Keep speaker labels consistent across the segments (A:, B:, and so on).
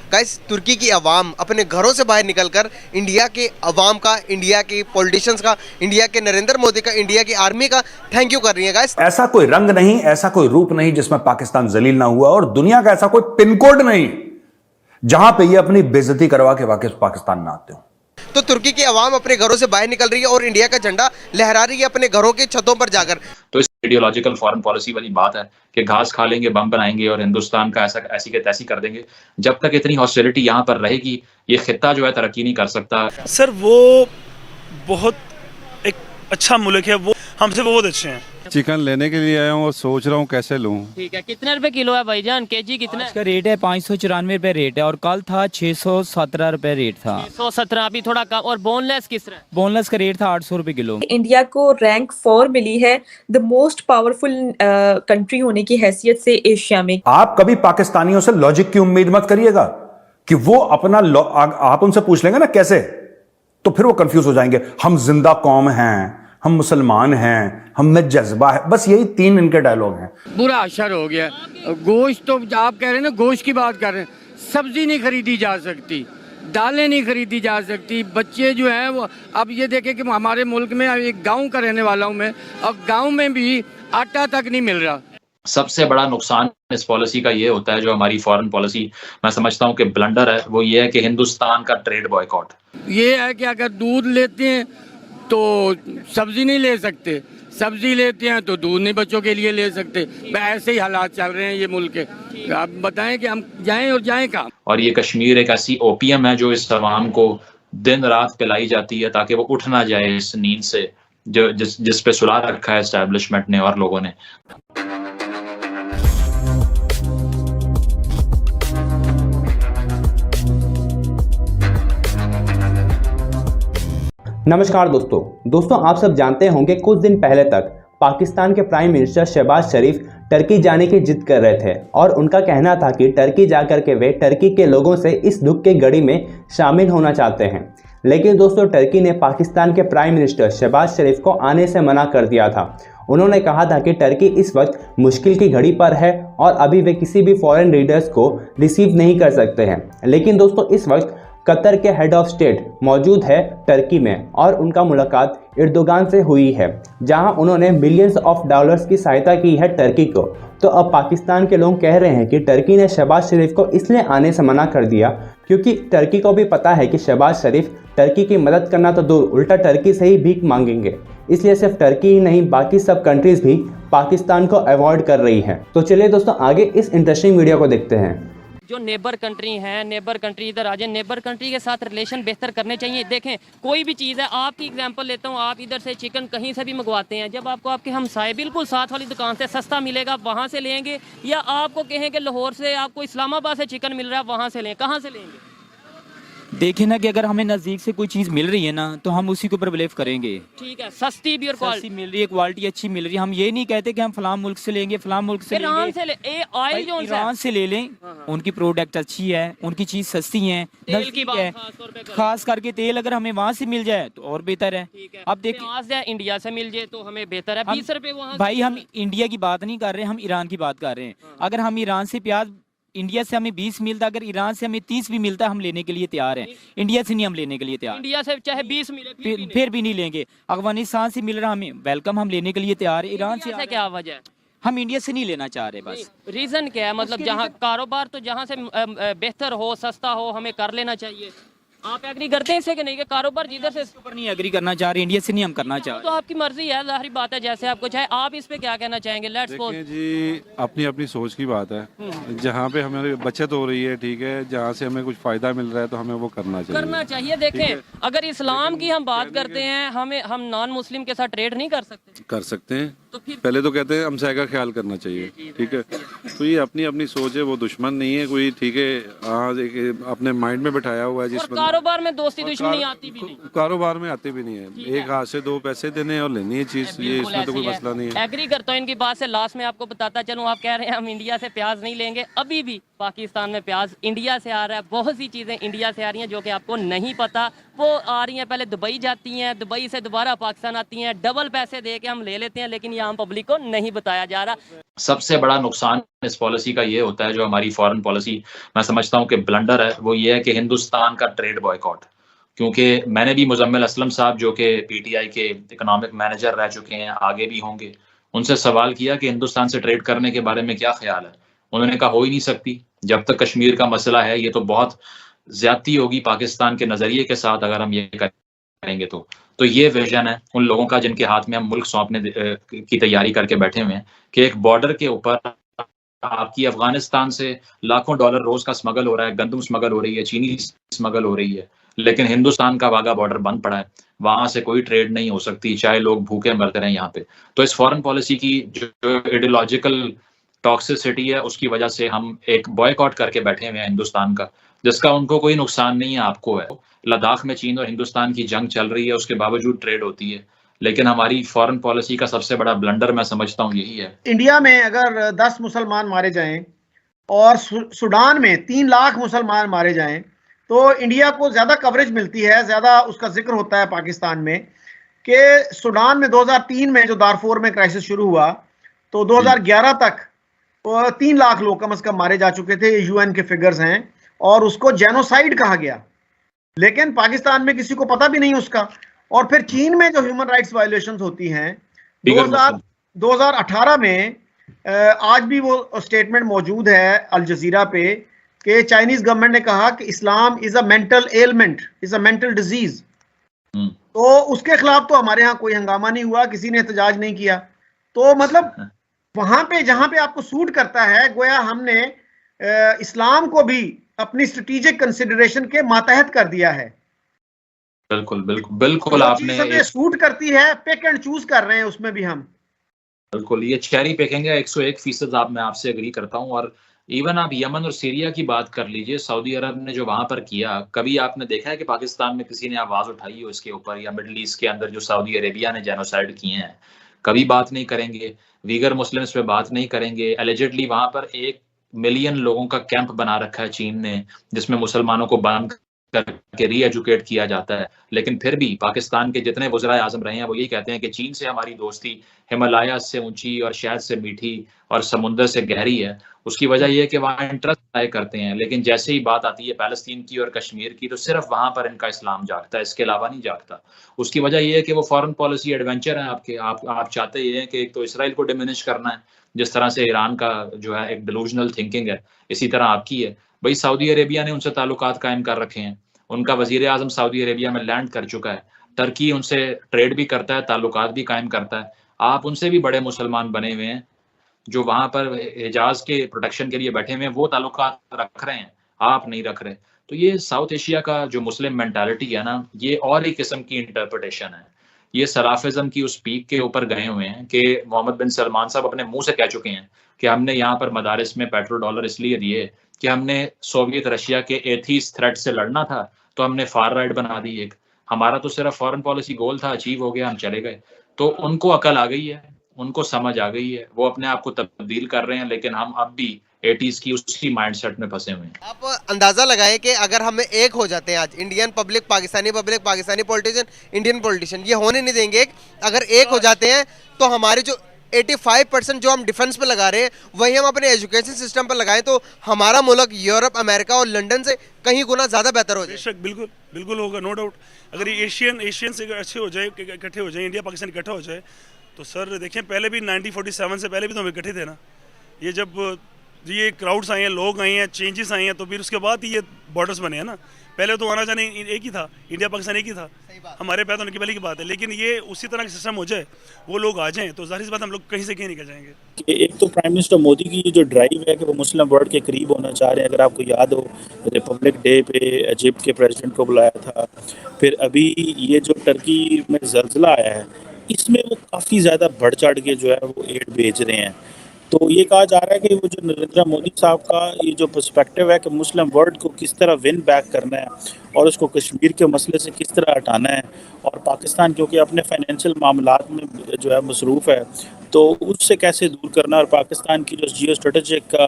A: Guys, तुर्की की आवाम अपने घरों से बाहर निकलकर इंडिया के अवाम का, इंडिया के पॉलिटिशियंस का, इंडिया के नरेंद्र मोदी का, इंडिया की आर्मी का थैंक यू कर रही है गाइस।
B: ऐसा कोई रंग नहीं, ऐसा कोई रूप नहीं जिसमें पाकिस्तान जलील ना हुआ, और दुनिया का ऐसा कोई पिन कोड नहीं जहां पे ये अपनी बेइज्जती करवा के वापस पाकिस्तान ना आते हो।
A: तो तुर्की की आवाम अपने घरों से बाहर निकल रही है और इंडिया का झंडा लहरा रही है अपने घरों के छतों पर जाकर।
C: तो इस आइडियोलॉजिकल फॉरेन पॉलिसी वाली बात है कि घास खा लेंगे, बम बनाएंगे और हिंदुस्तान का ऐसा ऐसी के तैसी कर देंगे। जब तक इतनी हॉस्टिलिटी यहाँ पर रहेगी, ये खित्ता जो है तरक्की नहीं कर सकता।
D: सर वो बहुत एक अच्छा मुल्क है, वो हमसे बहुत अच्छे हैं।
E: चिकन लेने के लिए आया हूँ और सोच रहा हूँ कैसे लूँ।
F: ठीक है, कितने रुपए किलो है भाईजान? केजी कितना है?
G: इसका रेट है 594 रुपए रेट है, और कल था 617 रुपए रेट था।
F: 617 अभी थोड़ा कम। और बोनलेस किस तरह?
G: बोनलेस का रेट था 800 रुपए किलो।
H: इंडिया को रैंक 4 मिली है द मोस्ट पावरफुल कंट्री होने की हैसियत से एशिया में।
B: आप कभी पाकिस्तानियों से लॉजिक की उम्मीद मत करिएगा कि वो अपना आप उनसे पूछ लेंगे ना कैसे, तो फिर वो कंफ्यूज हो जाएंगे। हम जिंदा कौम हैं, हम मुसलमान हैं, हम में जज्बा है, बस यही 3 इनके डायलॉग हैं।
I: बुरा असर हो गया। गोश्त तो आप कह रहे हैं ना, गोश्त की बात कर रहे हैं, सब्जी नहीं खरीदी जा सकती, दालें नहीं खरीदी जा सकती। बच्चे जो हैं वो, अब ये देखें कि हमारे मुल्क में, एक गांव का रहने वाला हूं मैं, अब गांव में भी आटा तक नहीं मिल रहा।
C: सबसे बड़ा नुकसान इस पॉलिसी का ये होता है, जो हमारी फॉरेन पॉलिसी मैं समझता हूँ कि ब्लंडर है, वो ये है कि हिंदुस्तान का ट्रेड बॉयकॉट।
I: ये है कि अगर दूध लेते हैं तो सब्जी नहीं ले सकते, सब्जी लेते हैं तो दूध नहीं बच्चों के लिए ले सकते। ऐसे ही हालात चल रहे हैं ये मुल्क के। आप बताएं कि हम जाएं और जाएं कहाँ। और
C: ये कश्मीर एक ऐसी ओपीएम है जो इस अवाम को दिन रात पिलाई जाती है ताकि वो उठ ना जाए इस नींद से जो जिस पे सुला रखा है एस्टैब्लिशमेंट ने और लोगों ने।
J: नमस्कार दोस्तों, आप सब जानते होंगे कुछ दिन पहले तक पाकिस्तान के प्राइम मिनिस्टर शहबाज शरीफ टर्की जाने की जिद कर रहे थे, और उनका कहना था कि टर्की जाकर के वे टर्की के लोगों से इस दुख की घड़ी में शामिल होना चाहते हैं। लेकिन दोस्तों, टर्की ने पाकिस्तान के प्राइम मिनिस्टर शहबाज शरीफ को आने से मना कर दिया था। उन्होंने कहा था कि टर्की इस वक्त मुश्किल की घड़ी पर है और अभी वे किसी भी फॉरेन लीडर्स को रिसीव नहीं कर सकते हैं। लेकिन दोस्तों, इस वक्त कतर के हेड ऑफ स्टेट मौजूद है टर्की में, और उनका मुलाकात एर्दोगान से हुई है, जहां उन्होंने मिलियंस ऑफ डॉलर्स की सहायता की है टर्की को। तो अब पाकिस्तान के लोग कह रहे हैं कि टर्की ने शहबाज शरीफ को इसलिए आने से मना कर दिया क्योंकि टर्की को भी पता है कि शहबाज शरीफ टर्की की मदद करना तो दूर, उल्टा टर्की से ही भीख मांगेंगे। इसलिए सिर्फ टर्की ही नहीं, बाकी सब कंट्रीज भी पाकिस्तान को अवॉइड कर रही हैं। तो चलिए दोस्तों, आगे इस इंटरेस्टिंग वीडियो को देखते हैं।
F: जो नेबर कंट्री हैं, नेबर कंट्री इधर आ जाए, नेबर कंट्री के साथ रिलेशन बेहतर करने चाहिए। देखें, कोई भी चीज़ है, आपकी एग्जांपल लेता हूँ, आप इधर से चिकन कहीं से भी मंगवाते हैं, जब आपको आपके हमसाए बिल्कुल साथ वाली दुकान से सस्ता मिलेगा, वहाँ से लेंगे, या आपको कहें कि लाहौर से आपको इस्लामाबाद से चिकन मिल रहा है, वहाँ से लें, कहाँ से लेंगे?
G: देखिए ना कि अगर हमें नज़दीक से कोई चीज़ मिल रही है ना, तो हम उसी के ऊपर बिलीव करेंगे।
F: ठीक है, सस्ती भी और
G: क्वालिटी मिल रही है, क्वालिटी अच्छी मिल रही है। हम ये नहीं कहते कि हम फलां मुल्क से लेंगे, फलां मुल्क से लेंगे। ईरान से ले लें, उनकी प्रोडक्ट अच्छी है, उनकी चीज़ सस्ती है, नज़दीक है। खास करके तेल अगर हमें वहाँ से मिल जाए तो और बेहतर है। अब देखिए,
F: इंडिया से मिल जाए तो हमें बेहतर है। 20 रुपए वहाँ।
G: भाई, हम इंडिया की बात नहीं कर रहे, हम ईरान की बात कर रहे हैं। अगर हम ईरान से प्याज, इंडिया से हमें 20 मिलता, अगर ईरान से हमें 30 भी मिलता, हम लेने के लिए तैयार हैं। इंडिया से नहीं हम लेने के लिए तैयार।
F: इंडिया से चाहे 20 मिले
G: फिर भी नहीं लेंगे। अफगानिस्तान से मिल रहा हमें वेलकम, हम लेने के लिए तैयार है। ईरान से
F: क्या वजह है?
G: हम इंडिया से नहीं लेना चाह रहे, बस
F: रीजन क्या है? मतलब जहाँ कारोबार तो जहाँ से बेहतर हो, सस्ता हो, हमें कर लेना चाहिए। आप एग्री करते हैं इससे कि नहीं, कि कारोबार जिधर से
G: ऊपर नहीं एग्री करना चाह रहे, इंडिया से नहीं हम करना चाह रहे।
F: तो आपकी मर्जी है, जाहिर बात है, जैसे आपको चाहे। आप इस पे क्या कहना चाहेंगे? लेट्स सपोज
E: जी, अपनी अपनी सोच की बात है। जहाँ पे हमें बचत हो रही है, ठीक है, जहाँ से हमें कुछ फायदा मिल रहा है तो हमें वो करना चाहिए।
F: देखें, अगर इस्लाम की हम बात करते हैं, हम नॉन मुस्लिम के साथ ट्रेड नहीं कर सकते
E: हैं। तो पहले तो कहते हैं हमसाय का ख्याल करना चाहिए, ठीक है। तो ये अपनी अपनी सोच है, वो दुश्मन नहीं है कोई, ठीक है। अपने माइंड में बैठाया हुआ है जिस
F: कारोबार में दोस्ती दुश्मनी आती भी नहीं।
E: कारोबार में आते भी नहीं है, एक हाथ से दो पैसे देने और लेनी है चीज, ये इसमें तो कोई मसला नहीं है।
F: एग्री करता हूँ इनकी बात से। लास्ट में आपको बताता चलूँ, आप कह रहे हैं हम इंडिया से प्याज नहीं लेंगे, अभी भी पाकिस्तान में प्याज इंडिया से आ रहा है। बहुत सी चीज़ें इंडिया से आ रही हैं जो कि आपको नहीं पता, वो आ रही हैं पहले दुबई जाती हैं, दुबई से दोबारा पाकिस्तान आती हैं, डबल पैसे दे के हम ले लेते हैं, लेकिन ये आम पब्लिक को नहीं बताया जा रहा।
C: सबसे बड़ा नुकसान इस पॉलिसी का ये होता है, जो हमारी फॉरेन पॉलिसी मैं समझता हूँ कि ब्लंडर है, वो ये है कि हिंदुस्तान का ट्रेड बॉयकॉट। क्योंकि मैंने भी मुजम्मिल असलम साहब जो कि पीटीआई के इकोनॉमिक मैनेजर रह चुके हैं, आगे भी होंगे, उनसे सवाल किया कि हिंदुस्तान से ट्रेड करने के बारे में क्या ख्याल है। उन्होंने कहा हो ही नहीं सकती, जब तक कश्मीर का मसला है ये तो बहुत ज्यादती होगी पाकिस्तान के नजरिए के साथ अगर हम ये करेंगे तो ये विजन है उन लोगों का जिनके हाथ में हम मुल्क सौंपने की तैयारी करके बैठे हुए हैं कि एक बॉर्डर के ऊपर आपकी अफगानिस्तान से लाखों डॉलर रोज का स्मगल हो रहा है, गंदम स्मगल हो रही है, चीनी स्मगल हो रही है, लेकिन हिंदुस्तान का वाघा बॉर्डर बंद पड़ा है, वहां से कोई ट्रेड नहीं हो सकती, चाहे लोग भूखे मरते रहे यहाँ पे। तो इस फॉरेन पॉलिसी की जो आइडियोलॉजिकल टॉक्सिसिटी है उसकी वजह से हम एक बॉयकॉट करके बैठे हुए हैं हिंदुस्तान का, जिसका उनको कोई नुकसान नहीं है, आपको है। लद्दाख में चीन और हिंदुस्तान की जंग चल रही है, उसके बावजूद ट्रेड होती है, लेकिन हमारी फॉरेन पॉलिसी का सबसे बड़ा ब्लंडर मैं समझता हूँ यही है।
K: इंडिया में अगर 10 मुसलमान मारे जाएं और सूडान में 3 लाख मुसलमान मारे जाएं तो इंडिया को ज्यादा कवरेज मिलती है, ज्यादा उसका जिक्र होता है पाकिस्तान में कि सूडान में 2003 में जो दारफोर में क्राइसिस शुरू हुआ तो 2011 तक 3 लाख लोग कम से कम मारे जा चुके थे, यूएन के फिगर्स हैं, और उसको जेनोसाइड कहा गया, लेकिन पाकिस्तान में किसी को पता भी नहीं उसका। और फिर चीन में जो ह्यूमन राइट्स वायलेशंस होती हैं 2018 में, आज भी वो स्टेटमेंट मौजूद है अल जजीरा पे कि चाइनीज गवर्नमेंट ने कहा कि Islam is a mental element, is a mental disease. तो उसके खिलाफ तो हमारे यहाँ कोई हंगामा नहीं हुआ, किसी ने एहतजाज नहीं किया। तो मतलब वहां पे जहां पे आपको सूट करता है, गोया हमने इस्लाम को भी अपनी स्ट्रेटेजिक कंसिडरेशन के मातहत कर दिया है।
C: बिल्कुल बिल्कुल बिल्कुल, आपने
K: सूट करती है, पिक एंड चूज कर रहे हैं उसमें भी हम।
C: बिल्कुल, ये चेरी पिकिंग है, 101% मैं आपसे एग्री करता हूँ। और इवन आप यमन और सीरिया की बात कर लीजिए, सऊदी अरब ने जो वहां पर किया, कभी आपने देखा है कि पाकिस्तान में किसी ने आवाज उठाई हो इसके ऊपर? या मिडल ईस्ट के अंदर जो सऊदी अरेबिया ने जेनोसाइड किए हैं, कभी बात नहीं करेंगे। वीगर मुस्लिम्स पे बात नहीं करेंगे। एलिजिडली वहां पर 1 मिलियन लोगों का कैंप बना रखा है चीन ने, जिसमें मुसलमानों को बंद करके री एजुकेट किया जाता है। लेकिन फिर भी पाकिस्तान के जितने वज़राए आज़म रहे हैं वो यही कहते हैं कि चीन से हमारी दोस्ती हिमालय से ऊंची और शहद से मीठी और समुद्र से गहरी है। उसकी वजह यह है कि वहाँ इंटरेस्ट तय करते हैं, लेकिन जैसे ही बात आती है पैलेस्तीन की और कश्मीर की, तो सिर्फ वहां पर इनका इस्लाम जागता है, इसके अलावा नहीं जागता। उसकी वजह यह है कि वो फॉरेन पॉलिसी एडवेंचर है आपके। आप चाहते ये हैं कि एक तो इसराइल को डिमिनिश करना है, जिस तरह से ईरान का जो है एक डिलूजनल थिंकिंग है, इसी तरह आपकी है। भाई सऊदी अरेबिया ने उनसे ताल्लुकात कायम कर रखे हैं, उनका वजीर आजम सऊदी अरेबिया में लैंड कर चुका है, टर्की उनसे ट्रेड भी करता है, ताल्लुकात भी कायम करता है। आप उनसे भी बड़े मुसलमान बने हुए हैं जो वहां पर हिजाज के प्रोटेक्शन के लिए बैठे हुए हैं, वो ताल्लुकात रख रहे हैं, आप नहीं रख रहे। तो ये साउथ एशिया का जो मुस्लिम मेंटालिटी है ना, ये और ही किस्म की इंटरप्रिटेशन है। ये सलाफिज्म की उस पीक के ऊपर गए हुए हैं कि मोहम्मद बिन सलमान साहब अपने मुंह से कह चुके हैं कि हमने यहाँ पर मदारिस में पेट्रोल डॉलर इसलिए दिए कि हमने सोवियत रशिया के एथीस थ्रेट से लड़ना था, तो हमने फार राइट बना दी एक। हमारा तो सिर्फ फॉरेन पॉलिसी गोल था, अचीव हो गया, हम चले गए। तो उनको अकल आ गई है, उनको समझ आ गई है, वो अपने आप को तब्दील कर रहे हैं, लेकिन हम अब भी 80s की उसी माइंडसेट में फंसे हुए हैं।
A: आप अंदाजा लगाएं कि अगर हमें एक हो जाते हैं आज, Indian public, Pakistani politician, Indian politician, ये होने नहीं देंगे। अगर एक हो जाते हैं तो हमारे जो 85% जो हम डिफेंस पे लगा रहे हैं वही हम अपने एजुकेशन सिस्टम पर लगाएं तो हमारा मुल्क यूरोप, अमेरिका और लंदन से कहीं गुना ज़्यादा बेहतर हो जाए।
D: बिल्कुल बिल्कुल होगा, नो डाउट। अगर ये एशियन से अच्छे हो जाए, इकट्ठे हो जाए, इंडिया पाकिस्तान इकट्ठा हो जाए, तो सर देखें पहले भी 1947 से पहले भी तो हम इकट्ठे थे ना। ये जब ये क्राउड्स आए हैं, लोग आए हैं, चेंजेस आए हैं, तो फिर उसके बाद ही ये बॉर्डर्स बने हैं ना। पहले तो आना जाने एक ही था, इंडिया पाकिस्तान एक ही था, हमारे पैदा होने की पहले की बात है। लेकिन ये उसी तरह का सिस्टम हो जाए, वो लोग आ जाएं, तो जाहिर सी बात हम लोग कहीं से कहीं निकल जाएंगे।
L: एक तो प्राइम मिनिस्टर मोदी की जो ड्राइव है कि वो मुस्लिम वर्ल्ड के करीब होना चाह रहे हैं। अगर आपको याद हो, रिपब्लिक डे पे इजिप्ट के प्रेसिडेंट को बुलाया था, फिर अभी ये जो टर्की में ज़ल्ज़ला आया है, इसमें वो काफ़ी ज़्यादा बढ़ चढ़ के जो है वो एड भेज रहे हैं। तो ये कहा जा रहा है कि वो जो नरेंद्र मोदी साहब का ये जो पर्सपेक्टिव है कि मुस्लिम वर्ल्ड को किस तरह विन बैक करना है और उसको कश्मीर के मसले से किस तरह हटाना है, और पाकिस्तान क्योंकि अपने फाइनेंशियल मामलात में जो है मसरूफ़ है, तो उससे कैसे दूर करना, और पाकिस्तान की जो जियो स्ट्रेटजिक का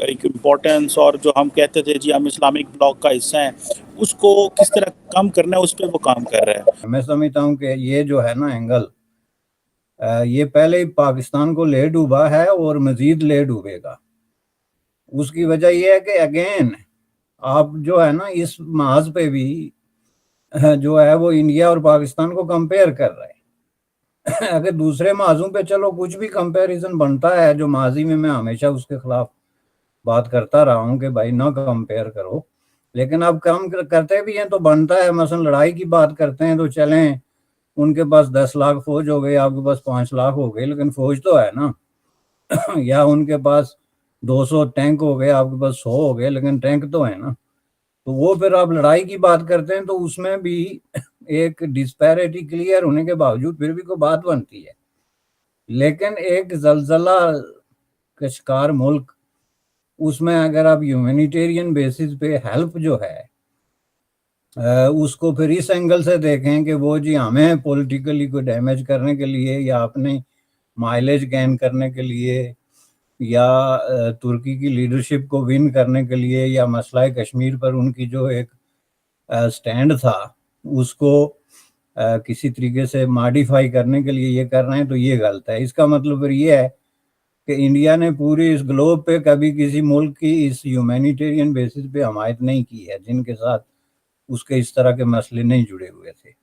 L: एक इम्पोर्टेंस, और जो हम कहते थे जी हम इस्लामिक ब्लॉक का हिस्सा हैं, उसको किस तरह कम करना है, उस पर वो काम कर रहा है।
M: मैं समझता हूँ कि ये जो है ना एंगल, ये पहले ही पाकिस्तान को ले डूबा है और मजीद ले डूबेगा। उसकी वजह यह है कि अगेन आप जो है ना इस महाज पे भी जो है वो इंडिया और पाकिस्तान को कंपेयर कर रहे हैं। अगर दूसरे महाजों पे चलो कुछ भी कंपैरिजन बनता है, जो माजी में मैं हमेशा उसके खिलाफ बात करता रहा हूँ कि भाई ना कंपेयर करो, लेकिन अब काम करते भी हैं तो बनता है। मसलन लड़ाई की बात करते हैं तो चलें, उनके पास 10 लाख फौज हो गई, आपके पास 5 लाख हो गई, लेकिन फौज तो है ना। या उनके पास 200 टैंक हो गए, आपके पास 100 हो गए, लेकिन टैंक तो है ना। तो वो फिर आप लड़ाई की बात करते हैं तो उसमें भी एक डिस्पैरिटी क्लियर होने के बावजूद फिर भी कोई बात बनती है। लेकिन एक जलजला का शिकार मुल्क, उसमें अगर आप ह्यूमैनिटेरियन बेसिस पे हेल्प जो है उसको फिर इस एंगल से देखें कि वो जी हमें पॉलिटिकली कोई डैमेज करने के लिए या अपने माइलेज गेन करने के लिए या तुर्की की लीडरशिप को विन करने के लिए या मसला कश्मीर पर उनकी जो एक स्टैंड था उसको किसी तरीके से मॉडिफाई करने के लिए ये कर रहे हैं, तो ये गलत है। इसका मतलब फिर ये है कि इंडिया ने पूरी इस ग्लोब पे कभी किसी मुल्क की इस ह्यूमैनिटेरियन बेसिस पे हमायत नहीं की है जिनके साथ उसके इस तरह के मसले नहीं जुड़े हुए थे।